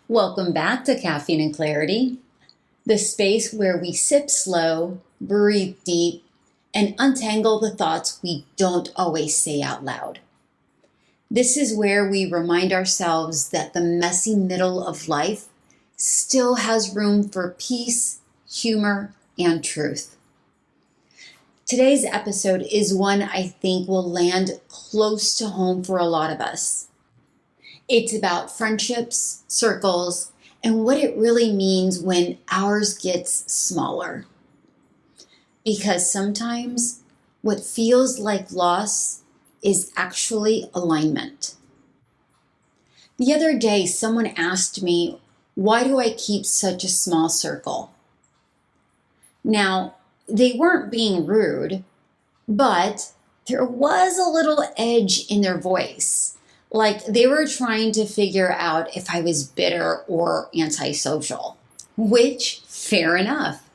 Welcome back to Caffeine and Clarity, the space where we sip slow, breathe deep, and untangle the thoughts we don't always say out loud. This is where we remind ourselves that the messy middle of life still has room for peace, humor, and truth. Today's episode is one I think will land close to home for a lot of us. It's about friendships, circles, and what it really means when ours gets smaller. Because sometimes what feels like loss is actually alignment. The other day, someone asked me, why do I keep such a small circle? Now, they weren't being rude, but there was a little edge in their voice. Like they were trying to figure out if I was bitter or antisocial, which, fair enough.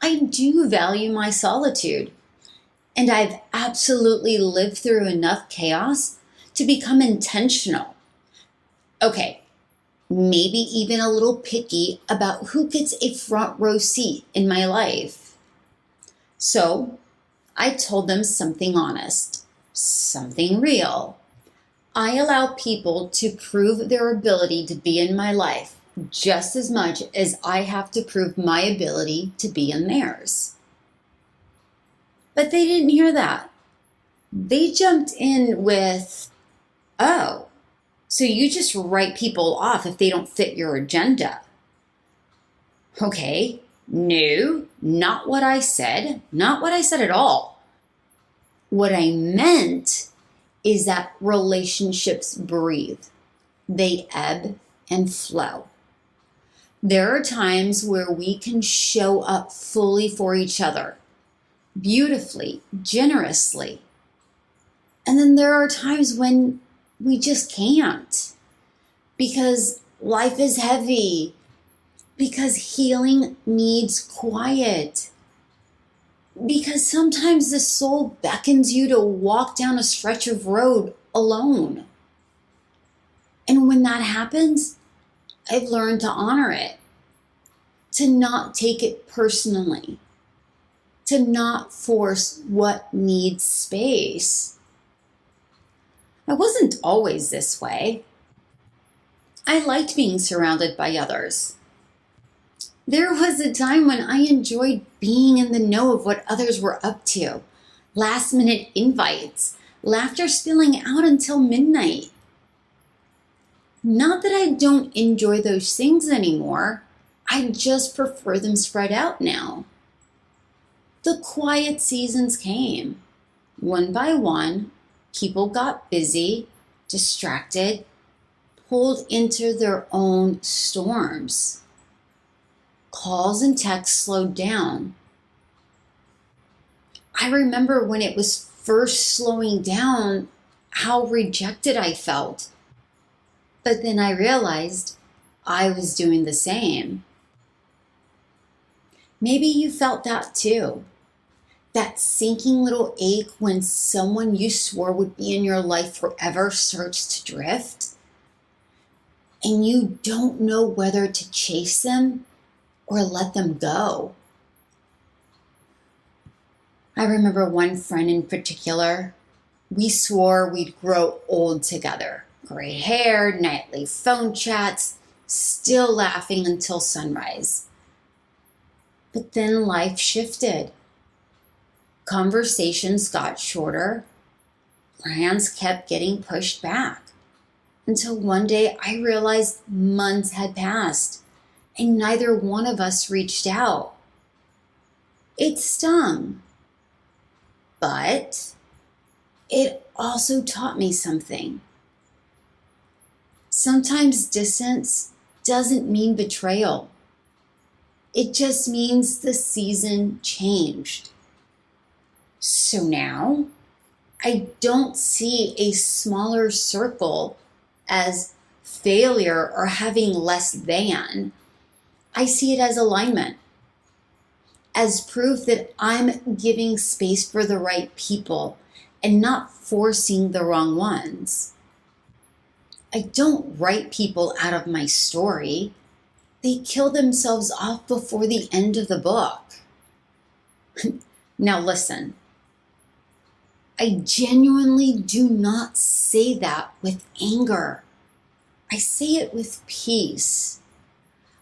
I do value my solitude, and I've absolutely lived through enough chaos to become intentional. Okay, maybe even a little picky about who gets a front row seat in my life. So I told them something honest, something real. I allow people to prove their ability to be in my life just as much as I have to prove my ability to be in theirs. But they didn't hear that. They jumped in with, oh, so you just write people off if they don't fit your agenda. Okay, no, not what I said. Not what I said at all. What I meant is that relationships breathe. They ebb and flow. There are times where we can show up fully for each other, beautifully, generously. And then there are times when we just can't, because life is heavy, because healing needs quiet. Because sometimes the soul beckons you to walk down a stretch of road alone. And when that happens, I've learned to honor it, to not take it personally, to not force what needs space. I wasn't always this way. I liked being surrounded by others. There was a time when I enjoyed being in the know of what others were up to. Last-minute invites, laughter spilling out until midnight. Not that I don't enjoy those things anymore. I just prefer them spread out now. The quiet seasons came. One by one, people got busy, distracted, pulled into their own storms. Calls and texts slowed down. I remember when it was first slowing down, how rejected I felt. But then I realized I was doing the same. Maybe you felt that too. That sinking little ache when someone you swore would be in your life forever starts to drift. And you don't know whether to chase them or let them go. I remember one friend in particular. We swore we'd grow old together. Gray hair, nightly phone chats, still laughing until sunrise. But then life shifted. Conversations got shorter. Plans kept getting pushed back. Until one day I realized months had passed and neither one of us reached out. It stung, but it also taught me something. Sometimes distance doesn't mean betrayal. It just means the season changed. So now I don't see a smaller circle as failure or having less than. I see it as alignment, as proof that I'm giving space for the right people and not forcing the wrong ones. I don't write people out of my story. They kill themselves off before the end of the book. Now listen, I genuinely do not say that with anger. I say it with peace.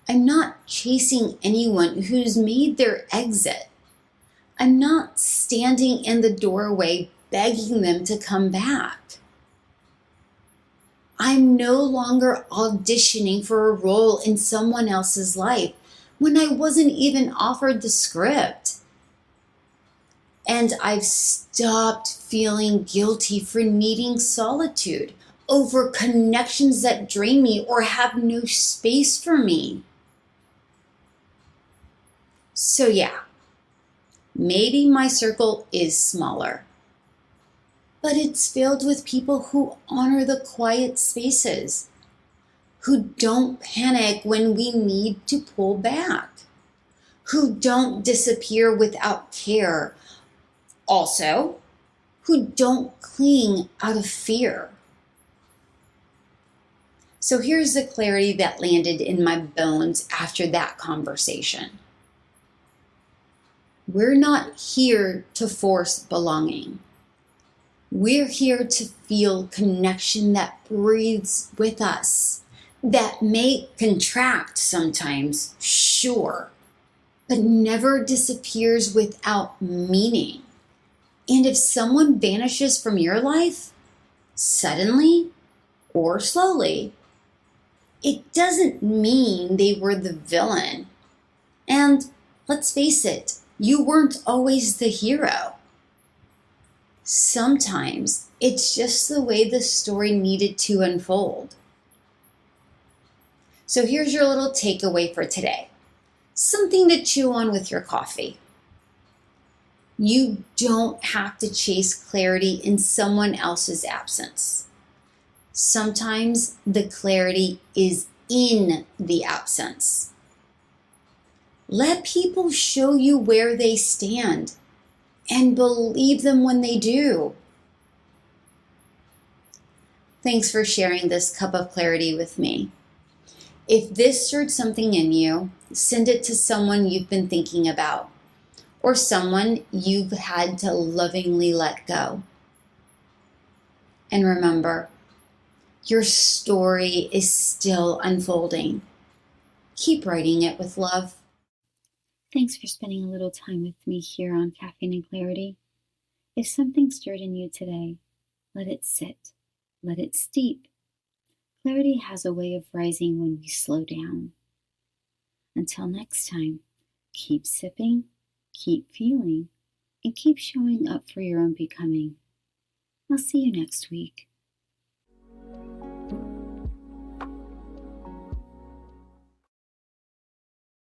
I'm not chasing anyone who's made their exit. I'm not standing in the doorway begging them to come back. I'm no longer auditioning for a role in someone else's life when I wasn't even offered the script. And I've stopped feeling guilty for needing solitude over connections that drain me or have no space for me. So yeah, maybe my circle is smaller, but it's filled with people who honor the quiet spaces, who don't panic when we need to pull back, who don't disappear without care, also, who don't cling out of fear. So here's the clarity that landed in my bones after that conversation. We're not here to force belonging. We're here to feel connection that breathes with us, that may contract sometimes, sure, but never disappears without meaning. And if someone vanishes from your life, suddenly or slowly, it doesn't mean they were the villain. And let's face it, you weren't always the hero. Sometimes it's just the way the story needed to unfold. So here's your little takeaway for today. Something to chew on with your coffee. You don't have to chase clarity in someone else's absence. Sometimes the clarity is in the absence. Let people show you where they stand and believe them when they do. Thanks for sharing this cup of clarity with me. If this stirred something in you, send it to someone you've been thinking about or someone you've had to lovingly let go. And remember, your story is still unfolding. Keep writing it with love. Thanks for spending a little time with me here on Caffeine and Clarity. If something stirred in you today, let it sit. Let it steep. Clarity has a way of rising when we slow down. Until next time, keep sipping, keep feeling, and keep showing up for your own becoming. I'll see you next week.